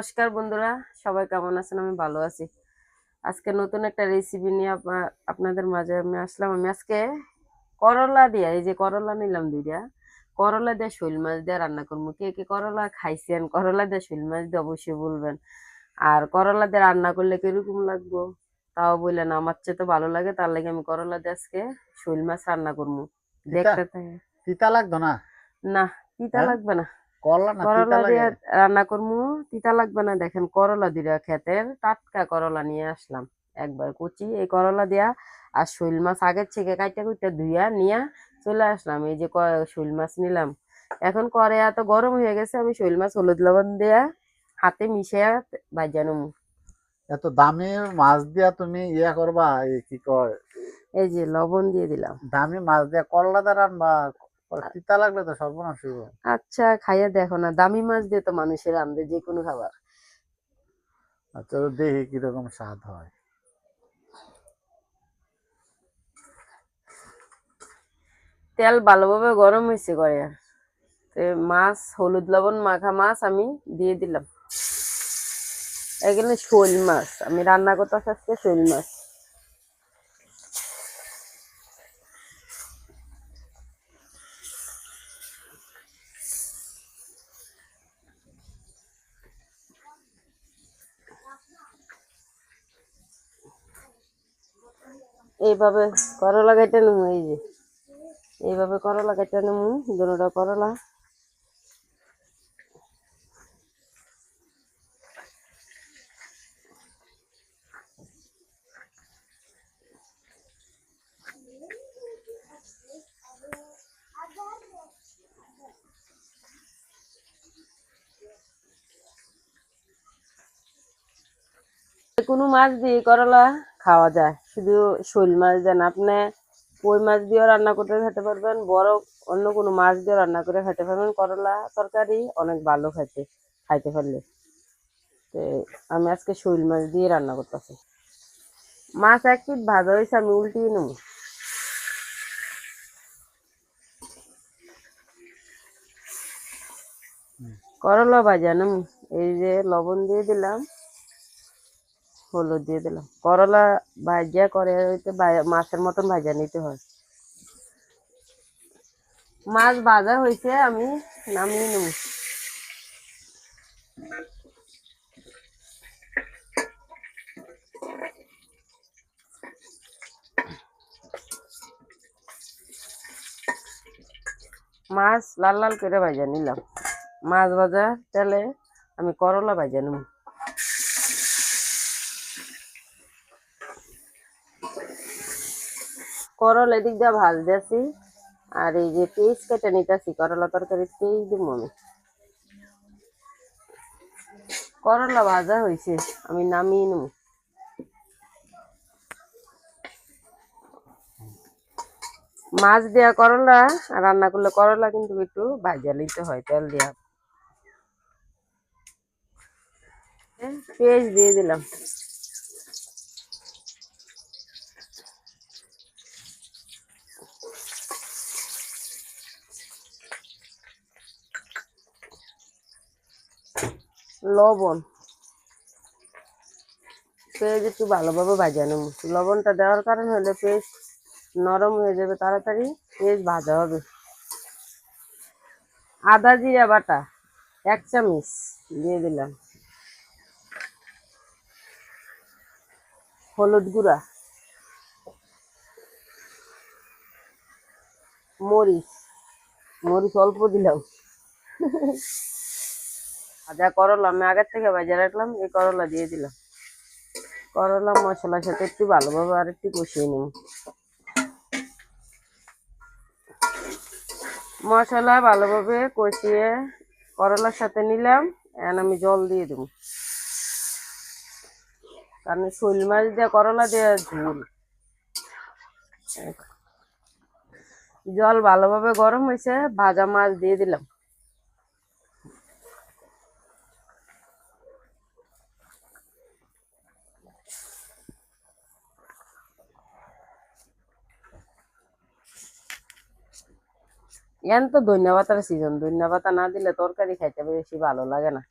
নমস্কার বন্ধুরা, সবাই কেমন আছেন? আমি ভালো আছি। আজকে নতুন একটা রেসিপি নিয়ে আপনাদের মাঝে আমি আসলাম। আমি আজকে করলা দিয়ে, এই যে করলা নিলাম দুইটা, করলা দিয়ে শৈল মাছ দিয়ে রান্না করবো। কে কে করলা খাইছেন, করলা দিয়ে শৈল মাছ দিয়ে অবশ্যই বলবেন। আর করলা দিয়ে রান্না করলে কিরকম লাগবো তাও বললেন। আমার চেয়ে তো ভালো লাগে, তার লাগে আমি করলা দিয়ে আজকে শৈল মাছ রান্না করবো। তিতা দেখতে থাকে। তিতা লাগতো না। না, তিতা হ্যাঁ, লাগবে না। করলা না তিতা করলা লাগে। দিয়ে রান্না করবো, তিতা লাগবে না। দেখেন, করলা দুইটা ক্ষেতের টাটকা করলা নিয়ে আসলাম, একবার কুচি। এই করলা দিয়া আর শৈল মাছ আগের থেকে কাইটা কুইটা ধুইয়া নিয়া চলে আসলাম। এই যে শৈল মাছ নিলাম। এখন করে এত গরম হয়ে গেছে, আমি শৈল মাছ হলুদ লবণ দিয়া হাতে মিশিয়ে ভাজা নেবো। এত দামি মাছ দিয়া তুমি ইয়া করবা, এই কি কয়, এই যে লবণ দিয়ে দিলাম। দামি মাছ দিয়া করলা দিয়ে রান্না, তিতা লাগলে তো সর্বনাশ হইব। আচ্ছা, খাইয়া দেখো না, দামি মাছ দিয়ে তো মানুষের রান্ধে যে কোনো খাবার। আচ্ছা, তো দেখি কিরকম স্বাদ হয়। তেল ভালোভাবে গরম হয়েছে করে, মাছ হলুদ লবণ মাখা মাছ আমি দিয়ে দিলাম। এখানে শোল মাছ আমি রান্না করতে আজকে, শোল মাছ। এইভাবে করলা কেটে নেবো, এই যে এইভাবে করলা কেটে নেবো, দুটোটা করলা। কোনো মাছ দিয়ে করলা খাওয়া যায়, শুধু শোল মাছ দেন আপনি কই মাছ দিয়েও রান্না করতে খেতে পারবেন, বড় অন্য কোনো মাছ দিয়ে রান্না করে খেতে পারবেন। করলা তরকারি অনেক ভালো খাইতে পারলে। তো আমি আজকে শোল মাছ দিয়ে রান্না করতেছি। মাছ এক পিঠ ভাজা হয়েছে, আমি উল্টিয়ে নেবো। করলা ভাজা নেবো, এই যে লবণ দিয়ে দিলাম, হলুদ দিয়ে দিলাম। করলা ভাজা করে হইতে মাছের মতন ভাজা নিতে হয়। মাছ ভাজা হয়েছে, আমি নামিয়ে নেব। মাছ লাল লাল করে ভাজা নিলাম। মাছ ভাজা তেলে আমি করলা ভাজা নেব। করলা এদিক দিয়ে ভাজতেছি, আর এই যে পেঁয়াজ কেটে নিতেছি, করলা তরকারি পেঁয়াজ দিব আমি। করলা ভাজা হয়েছে, আমি নামিয়ে নেব। মাছ দেওয়া করলা রান্না করলে করলা কিন্তু একটু ভাজা নিতে হয় তেল দিয়া। পেঁয়াজ দিয়ে দিলাম। লবণ, পেঁয়াজ একটু ভালোভাবে ভাজা নেব। লবণটা দেওয়ার কারণ হলে পেঁয়াজ নরম হয়ে যাবে তাড়াতাড়ি, পেঁয়াজ ভাজা হবে। আদা জিরা বাটা 1 চামচ দিয়ে দিলাম। হলুদ গুঁড়া, মরিচ, মরিচ অল্প দিলাম। ভাজা করলা আমি আগের থেকে ভাজা রাখলাম, এই করলা দিয়ে দিলাম। করলা মশলার সাথে একটু ভালোভাবে আর একটু কষিয়ে নিন। মশলা ভালোভাবে কষিয়ে করলার সাথে নিলাম। এখন আমি জল দিয়ে দেবো, কারণ শোল মাছ দিয়ে করলা দিয়ে ঝোল। জল ভালোভাবে গরম হয়েছে, ভাজা মাছ দিয়ে দিলাম। এখন তো ধনিয়া পাতার সিজন, ধনিয়া পাতা না দিলে তরকারি খাইতে বেশি ভালো লাগে না।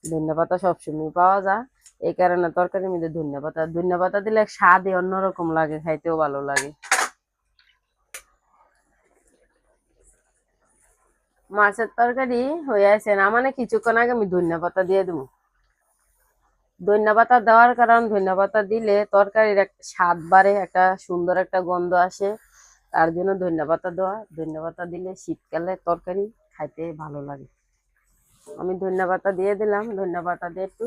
ধনিয়া পাতা সবসময় পাওয়া যায়, এই কারণে তরকারির মধ্যে ধনিয়া পাতা দিলে স্বাদই অন্যরকম লাগে, খাইতেও ভালো লাগে। মাছের তরকারি হয়ে আছে না, মানে কিছুক্ষণ আগে আমি ধনিয়া পাতা দিয়ে দেবো। ধনিয়া পাতা দেওয়ার কারণ, ধনিয়া পাতা দিলে তরকারির একটা স্বাদ বাড়ে, একটা সুন্দর একটা গন্ধ আসে, তার জন্য ধনিয়া পাতা দেওয়া। ধনিয়া পাতা দিলে শীতকালে তরকারি খাইতে ভালো লাগে। আমি ধনিয়া পাতা দিয়ে দিলাম, ধনিয়া পাতা দিয়ে একটু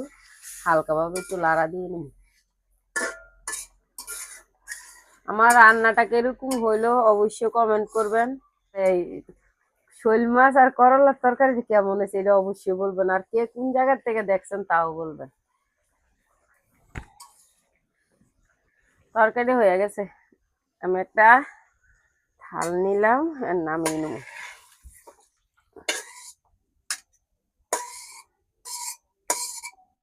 হালকাভাবে একটু লাড়া দিয়ে নিব। আমার রান্নাটা কিরকম হইলো অবশ্যই কমেন্ট করবেন। এই শোল মাছ আর করলার তরকারি কেমন হয়েছে এটা অবশ্যই বলবেন, আর কে কোন জায়গা থেকে দেখছেন তাও বলবেন। তরকারি হয়ে গেছে, আমি একটা থাল নিলাম, আর নামিয়ে নেবো।